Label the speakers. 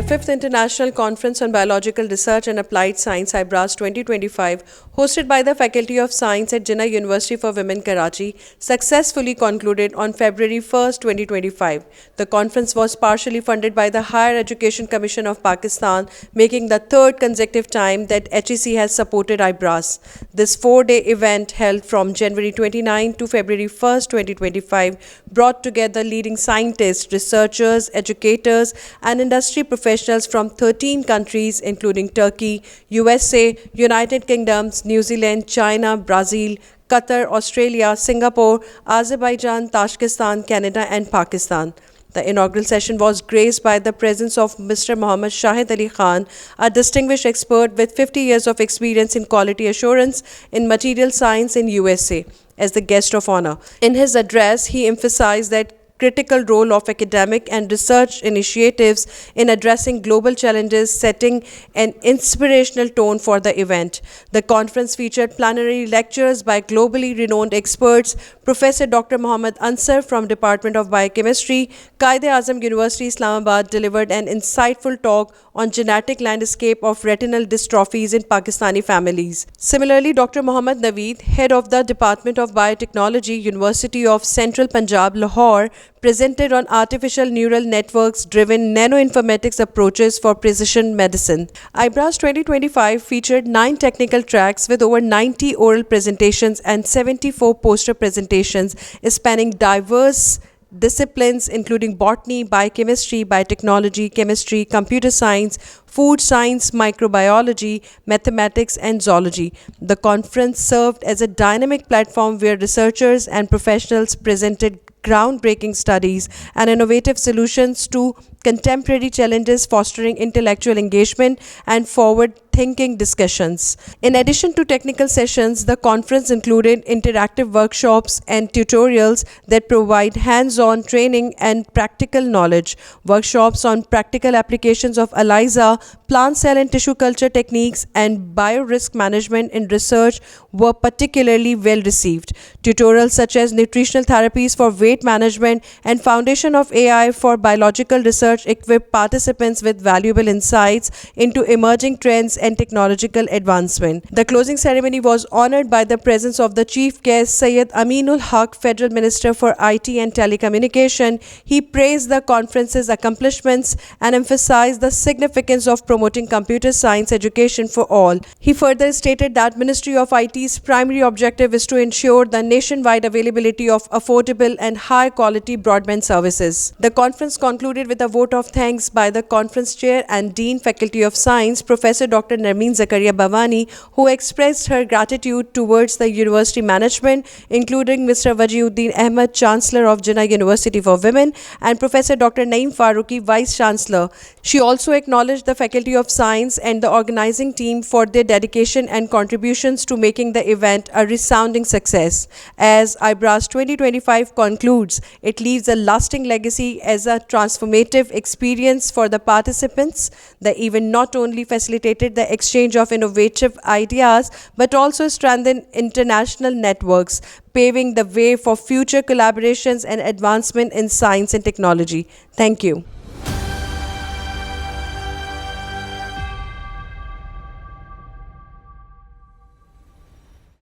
Speaker 1: 5th International Conference on Biological Research and Applied Science, IBRAS 2025, hosted by the Faculty of Science at Jinnah University for Women, Karachi, successfully concluded on February 1, 2025. The conference was partially funded by the Higher Education Commission of Pakistan, making the third consecutive time that HEC has supported IBRAS. This four-day event, held from January 29 to February 1, 2025, brought together leading scientists, researchers, educators, and industry professionals from 13 countries including Turkey, USA, United Kingdom, New Zealand, China, Brazil, Qatar, Australia, Singapore, Azerbaijan, Tajikistan, Canada and Pakistan. The inaugural session was graced by the presence of Mr. Mohammad Shahid Ali Khan, a distinguished expert with 50 years of experience in quality assurance in material science in USA, as the guest of honor. In his address, he emphasized that critical role of academic and research initiatives in addressing global challenges, setting an inspirational tone for the event. The conference featured plenary lectures by globally renowned experts. Professor Dr. Muhammad Ansar from Department of Biochemistry, Quaid-e-Azam University, Islamabad, delivered an insightful talk on genetic landscape of retinal dystrophies in Pakistani families. Similarly, Dr. Muhammad Naveed, head of the Department of Biotechnology, University of Central Punjab, Lahore, presented on artificial neural networks driven nanoinformatics approaches for precision medicine. IBRAS 2025 featured 9 technical tracks with over 90 oral presentations and 74 poster presentations spanning diverse disciplines including botany, biochemistry, biotechnology, chemistry, computer science, food science, microbiology, mathematics, and zoology. The conference served as a dynamic platform where researchers and professionals presented groundbreaking studies and innovative solutions to contemporary challenges, fostering intellectual engagement and forward-thinking discussions. In addition to technical sessions, the conference included interactive workshops and tutorials that provide hands-on training and practical knowledge. Workshops on practical applications of ELISA, plant cell and tissue culture techniques, and biorisk management in research were particularly well received. Tutorials such as nutritional therapies for weight management and foundation of AI for biological research equipped participants with valuable insights into emerging trends and technological advancement. The closing ceremony was honored by the presence of the chief guest, Syed Aminul Haq, Federal Minister for IT and Telecommunication. He praised the conference's accomplishments and emphasized the significance of promoting computer science education for all. He further stated that Ministry of IT's primary objective is to ensure the nationwide availability of affordable and high-quality broadband services. The conference concluded with a vote of thanks by the conference chair and Dean, Faculty of Science, Professor Dr. Narmeen Zakaria Bhavani, who expressed her gratitude towards the university management, including Mr. Wajiuddin Ahmed, Chancellor of Jinnah University for Women, and Professor Dr. Naeem Farooqi, Vice Chancellor. She also acknowledged the Faculty of Science and the organizing team for their dedication and contributions to making the event a resounding success. As IBRAS 2025 concludes, it leaves a lasting legacy as a transformative experience for the participants. The event not only facilitated the exchange of innovative ideas but also strengthened international networks, paving the way for future collaborations and advancement in science and technology. Thank you.